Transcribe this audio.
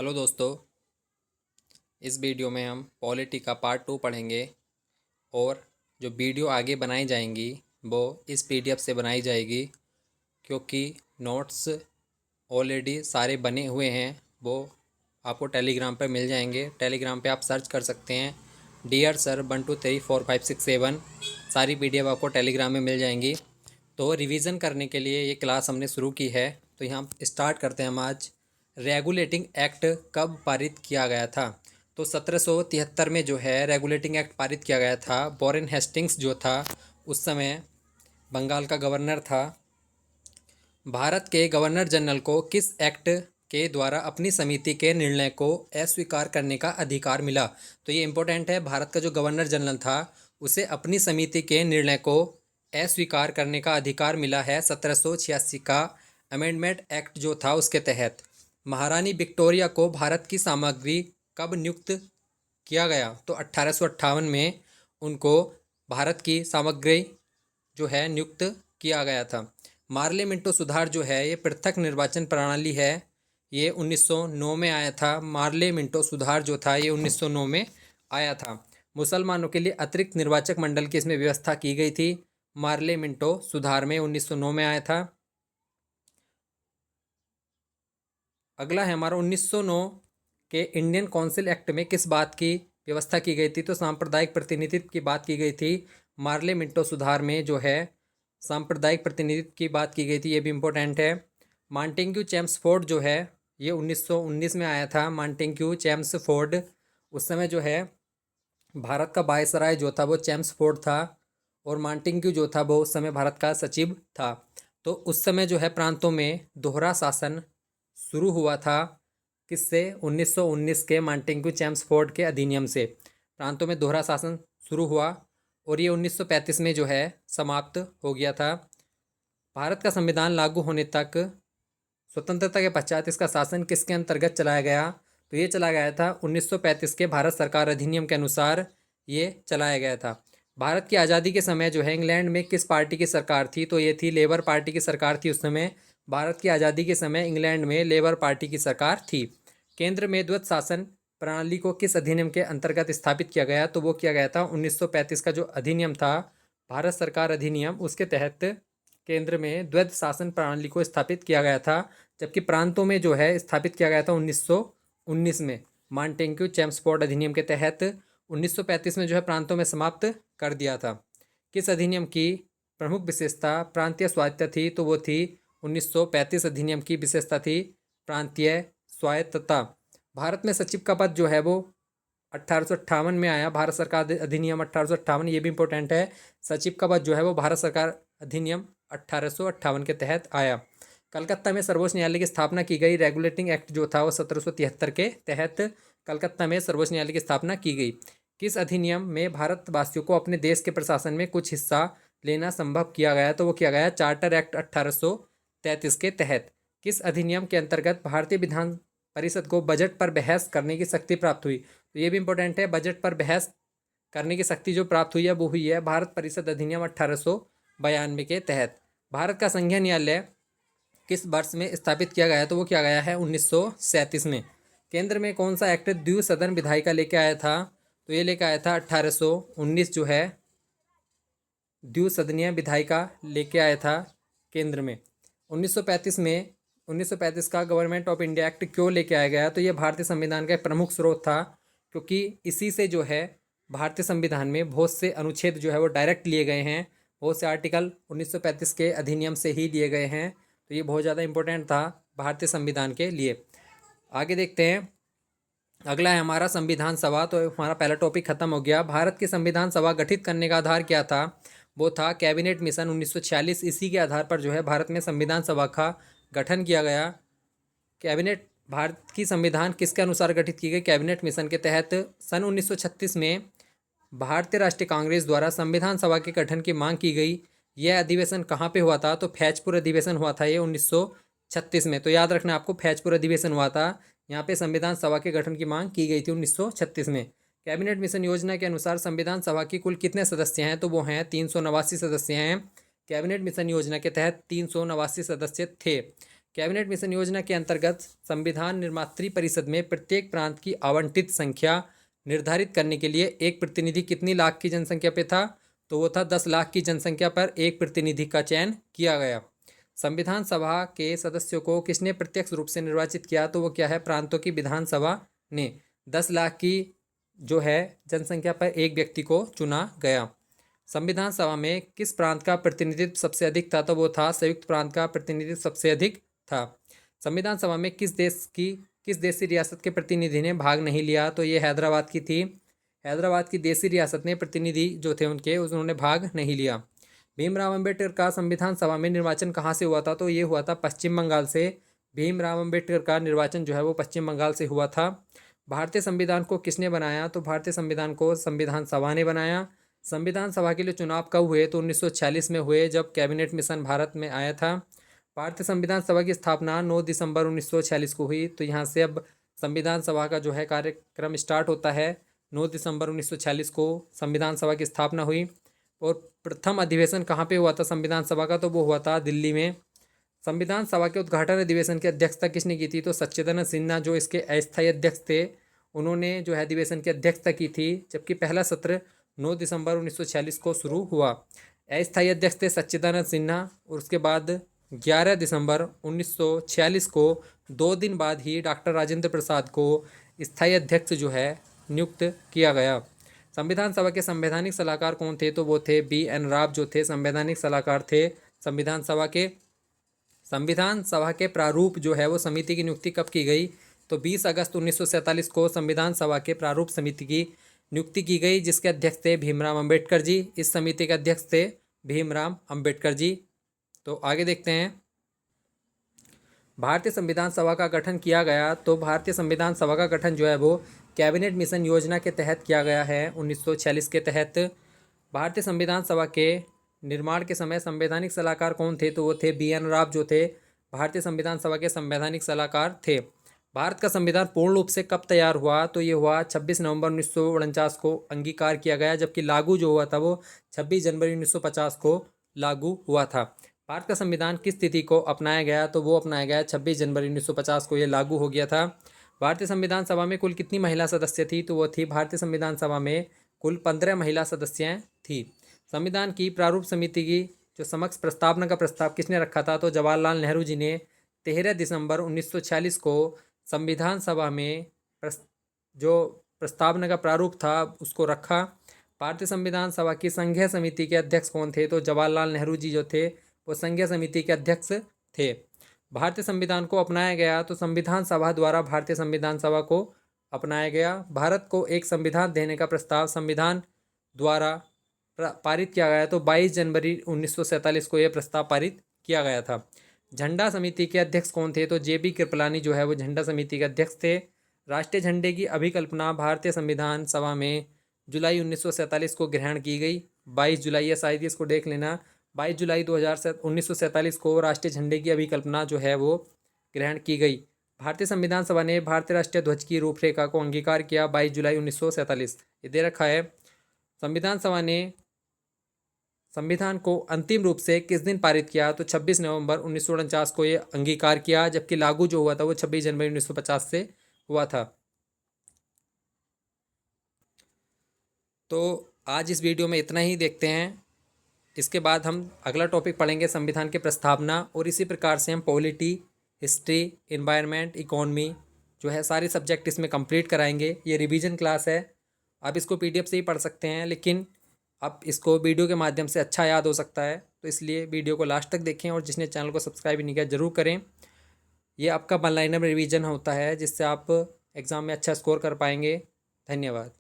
Hello दोस्तों। इस video में हम पॉलिटी का पार्ट 2 पढ़ेंगे और जो वीडियो आगे बनाई जाएंगी वो इस पीडीएफ से बनाई जाएगी, क्योंकि नोट्स ऑलरेडी सारे बने हुए हैं। वो आपको टेलीग्राम पर मिल जाएंगे। टेलीग्राम पे आप सर्च कर सकते हैं डियर सर 1 2 3 4 5 6 7। सारी पीडीएफ आपको टेलीग्राम में मिल जाएंगी। तो रिवीजन करने के लिए ये क्लास हमने शुरू की है। तो यहाँ स्टार्ट करते हैं हम आज। रेगुलेटिंग एक्ट कब पारित किया गया था? तो 1773 में जो है रेगुलेटिंग एक्ट पारित किया गया था। वॉरेन हेस्टिंग्स जो था उस समय बंगाल का गवर्नर था। भारत के गवर्नर जनरल को किस एक्ट के द्वारा अपनी समिति के निर्णय को अस्वीकार करने का अधिकार मिला? तो ये इंपॉर्टेंट है। भारत का जो गवर्नर जनरल था उसे अपनी समिति के निर्णय को अस्वीकार करने का अधिकार मिला है 1786 का अमेंडमेंट एक्ट जो था उसके तहत। महारानी विक्टोरिया को भारत की सामग्री कब नियुक्त किया गया? तो 1858 में उनको भारत की सामग्री जो है नियुक्त किया गया था। मार्ले मिंटो सुधार जो है ये पृथक निर्वाचन प्रणाली है। ये 1909 में आया था। मार्ले मिंटो सुधार जो था ये 1909 में आया था। मुसलमानों के लिए अतिरिक्त निर्वाचक मंडल की इसमें व्यवस्था की गई थी। मार्ले मिंटो सुधार में 1909 में आया था। अगला है हमारा 1909 के इंडियन काउंसिल एक्ट में किस बात की व्यवस्था की गई थी? तो सांप्रदायिक प्रतिनिधित्व की बात की गई थी। मार्ले मिंटो सुधार में जो है सांप्रदायिक प्रतिनिधित्व की बात की गई थी। ये भी इम्पोर्टेंट है। मॉन्टेग्यू चेम्सफोर्ड जो है ये 1919 में आया था। मॉन्टेग्यू चेम्सफोर्ड उस समय जो है भारत का वायसराय जो था वो चेम्सफोर्ड था और मॉन्टेग्यू जो था वो उस समय भारत का सचिव था। तो उस समय जो है प्रांतों में दोहरा शासन शुरू हुआ था। किससे? 1919 के मॉन्टेग्यू चेम्सफोर्ड के अधिनियम से प्रांतों में दोहरा शासन शुरू हुआ और ये 1935 में जो है समाप्त हो गया था। भारत का संविधान लागू होने तक स्वतंत्रता के पश्चात इसका शासन किसके अंतर्गत चलाया गया? तो ये चलाया गया था 1935 के भारत सरकार अधिनियम के अनुसार ये चलाया गया था। भारत की आज़ादी के समय जो है इंग्लैंड में किस पार्टी की सरकार थी? तो ये थी लेबर पार्टी की सरकार थी उस समय। भारत की आज़ादी के समय इंग्लैंड में लेबर पार्टी की सरकार थी। केंद्र में द्वैत शासन प्रणाली को किस अधिनियम के अंतर्गत स्थापित किया गया? तो वो किया गया था 1935 का जो अधिनियम था भारत सरकार अधिनियम, उसके तहत केंद्र में द्वैत शासन प्रणाली को स्थापित किया गया था। जबकि प्रांतों में जो है स्थापित किया गया था 1919 में मॉन्टेग्यू चेम्सफोर्ड अधिनियम के तहत। 1935 में जो है प्रांतों में समाप्त कर दिया था। किस अधिनियम की प्रमुख विशेषता प्रांतीय स्वायत्तता थी? तो वो थी 1935 अधिनियम की विशेषता थी प्रांतीय स्वायत्तता। भारत में सचिव का पद जो है वो 1858 में आया। भारत सरकार अधिनियम 1858, ये भी इंपॉर्टेंट है। सचिव का पद जो है वो भारत सरकार अधिनियम 1858 के तहत आया। कलकत्ता में सर्वोच्च न्यायालय की स्थापना की गई। रेगुलेटिंग एक्ट जो था वो 1773 के तहत कलकत्ता में सर्वोच्च न्यायालय की स्थापना की गई। किस अधिनियम में भारतवासियों को अपने देश के प्रशासन में कुछ हिस्सा लेना संभव किया गया? तो वो किया गया चार्टर एक्ट 1833 के तहत। किस अधिनियम के अंतर्गत भारतीय विधान परिषद को बजट पर बहस करने की शक्ति प्राप्त हुई? तो ये भी इंपॉर्टेंट है। बजट पर बहस करने की शक्ति जो प्राप्त हुई है वो हुई है भारत परिषद अधिनियम 1892 के तहत। भारत का संघीय न्यायालय किस वर्ष में स्थापित किया गया? तो वो किया गया है 1937 में। केंद्र में कौन सा एक्ट द्विसदन विधायिका लेके आया था? तो ये लेके आया था 1819 जो है द्विसदनीय विधायिका लेके आया था केंद्र में। 1935 में 1935 का गवर्नमेंट ऑफ इंडिया एक्ट क्यों लेके आया गया? तो ये भारतीय संविधान का एक प्रमुख स्रोत था, क्योंकि इसी से जो है भारतीय संविधान में बहुत से अनुच्छेद जो है वो डायरेक्ट लिए गए हैं। बहुत से आर्टिकल 1935 के अधिनियम से ही लिए गए हैं। तो ये बहुत ज़्यादा इंपॉर्टेंट था भारतीय संविधान के लिए। आगे देखते हैं। अगला है हमारा संविधान सभा। तो हमारा पहला टॉपिक खत्म हो गया। भारत की संविधान सभा गठित करने का आधार क्या था? वो था कैबिनेट मिशन 1946। इसी के आधार पर जो है भारत में संविधान सभा का गठन किया गया। कैबिनेट भारत की संविधान किसके अनुसार गठित की गई? कैबिनेट मिशन के तहत। सन 1936 में भारतीय राष्ट्रीय कांग्रेस द्वारा संविधान सभा के गठन की मांग की गई। यह अधिवेशन कहाँ पे हुआ था? तो फैजपुर अधिवेशन हुआ था ये 1936 में। तो याद रखना आपको, फैजपुर अधिवेशन हुआ था। यहाँ पे संविधान सभा के गठन की मांग की गई थी 1936 में। कैबिनेट मिशन योजना के अनुसार संविधान सभा की कुल कितने सदस्य हैं? तो वो हैं 389 सदस्य हैं। कैबिनेट मिशन योजना के तहत 389 सदस्य थे। कैबिनेट मिशन योजना के अंतर्गत संविधान निर्मात्री परिषद में प्रत्येक प्रांत की आवंटित संख्या निर्धारित करने के लिए एक प्रतिनिधि कितनी लाख की जनसंख्या पे था? तो वो था 10 लाख की जनसंख्या पर एक प्रतिनिधि का चयन किया गया। संविधान सभा के सदस्यों को किसने प्रत्यक्ष रूप से निर्वाचित किया? तो वो क्या है, प्रांतों की विधानसभा ने। 10 लाख की जो है जनसंख्या पर एक व्यक्ति को चुना गया। संविधान सभा में किस प्रांत का प्रतिनिधित्व सबसे अधिक था? तो वो था संयुक्त प्रांत का प्रतिनिधित्व सबसे अधिक था। संविधान सभा में किस देशी रियासत के प्रतिनिधि ने भाग नहीं लिया? तो ये हैदराबाद की थी। हैदराबाद की देशी रियासत ने प्रतिनिधि जो थे उन्होंने भाग नहीं लिया। भीमराव अंबेडकर का संविधान सभा में निर्वाचन कहाँ से हुआ था? तो ये हुआ था पश्चिम बंगाल से। भीमराव अंबेडकर का निर्वाचन जो है वो पश्चिम बंगाल से हुआ था। भारतीय संविधान को किसने बनाया? तो भारतीय संविधान को संविधान सभा ने बनाया। संविधान सभा के लिए चुनाव कब हुए? तो 1946 में हुए, जब कैबिनेट मिशन भारत में आया था। भारतीय संविधान सभा की स्थापना 9 दिसंबर 1946 को हुई। तो यहाँ से अब संविधान सभा का जो है कार्यक्रम स्टार्ट होता है। 9 दिसंबर 1946 को संविधान सभा की स्थापना हुई। और प्रथम अधिवेशन कहाँ पे हुआ था संविधान सभा का? तो वो हुआ था दिल्ली में। संविधान सभा के उद्घाटन अधिवेशन की अध्यक्षता किसने की थी? तो सच्चिदानंद सिन्हा जो इसके अस्थायी अध्यक्ष थे, उन्होंने जो है अधिवेशन की अध्यक्षता की थी, जबकि पहला सत्र 9 दिसंबर 1946 को शुरू हुआ। अस्थायी अध्यक्ष थे सच्चिदानंद सिन्हा। और उसके बाद 11 दिसंबर 1946 को 2 दिन बाद ही डॉक्टर राजेंद्र प्रसाद को स्थायी अध्यक्ष जो है नियुक्त किया गया। संविधान सभा के संवैधानिक सलाहकार कौन थे? तो वो थे BN राव जो थे संवैधानिक सलाहकार थे संविधान सभा के। संविधान सभा के प्रारूप जो है वो समिति की नियुक्ति कब की गई? तो 20 अगस्त 1947 को संविधान सभा के प्रारूप समिति की नियुक्ति की गई, जिसके अध्यक्ष थे भीमराव अंबेडकर जी। इस समिति के अध्यक्ष थे भीमराव अंबेडकर जी। तो आगे देखते हैं, भारतीय संविधान सभा का गठन किया गया। तो भारतीय संविधान सभा का गठन जो है वो कैबिनेट मिशन योजना के तहत किया गया है 1946 के तहत। भारतीय संविधान सभा के निर्माण के समय संवैधानिक सलाहकार कौन थे? तो वो थे BN राव जो थे भारतीय संविधान सभा के संवैधानिक सलाहकार थे। भारत का संविधान पूर्ण रूप से कब तैयार हुआ? तो ये हुआ 26 नवंबर 1949 को अंगीकार किया गया, जबकि लागू जो हुआ था वो 26 जनवरी 1950 को लागू हुआ था। भारत का संविधान किस तिथि को अपनाया गया? तो वो अपनाया गया 26 जनवरी 1950 को, ये लागू हो गया था। भारतीय संविधान सभा में कुल कितनी महिला सदस्य थी? तो वो थी भारतीय संविधान सभा में कुल 15 महिला सदस्यें थी। संविधान की प्रारूप समिति की जो समक्ष प्रस्तावना का प्रस्ताव किसने रखा था? तो जवाहरलाल नेहरू जी ने 13 दिसंबर 1946 को संविधान सभा में जो प्रस्तावना का प्रारूप था उसको रखा। भारतीय संविधान सभा की संघीय समिति के अध्यक्ष कौन थे? तो जवाहरलाल नेहरू जी जो थे वो संघीय समिति के अध्यक्ष थे। भारतीय संविधान को अपनाया गया। तो संविधान सभा द्वारा भारतीय संविधान सभा को अपनाया गया। भारत को एक संविधान देने का प्रस्ताव संविधान द्वारा पारित किया गया। तो 22 जनवरी 1947 को यह प्रस्ताव पारित किया गया था। झंडा समिति के अध्यक्ष कौन थे? तो JB कृपलानी जो है वो झंडा समिति के अध्यक्ष थे। राष्ट्रीय झंडे की अभिकल्पना भारतीय संविधान सभा में जुलाई 1947 को ग्रहण की गई। 22 जुलाई या शायद इसको देख लेना, 22 जुलाई 1947 को राष्ट्रीय झंडे की अभिकल्पना जो है वो ग्रहण की गई। भारतीय संविधान सभा ने भारतीय राष्ट्रीय ध्वज की रूपरेखा को अंगीकार किया 22 जुलाई 1947। ये दे रखा है। संविधान सभा ने संविधान को अंतिम रूप से किस दिन पारित किया? तो 26 नवंबर 1949 को ये अंगीकार किया, जबकि लागू जो हुआ था वो 26 जनवरी 1950 से हुआ था। तो आज इस वीडियो में इतना ही देखते हैं। इसके बाद हम अगला टॉपिक पढ़ेंगे संविधान की प्रस्तावना, और इसी प्रकार से हम पॉलिटी, हिस्ट्री, एनवायरनमेंट, इकोनॉमी जो है सारे सब्जेक्ट इसमें कंप्लीट कराएंगे। ये रिवीजन क्लास है, आप इसको PDF से ही पढ़ सकते हैं, लेकिन आप इसको वीडियो के माध्यम से अच्छा याद हो सकता है। तो इसलिए वीडियो को लास्ट तक देखें, और जिसने चैनल को सब्सक्राइब नहीं किया ज़रूर करें। ये आपका वन लाइनर रिवीजन होता है जिससे आप एग्ज़ाम में अच्छा स्कोर कर पाएंगे। धन्यवाद।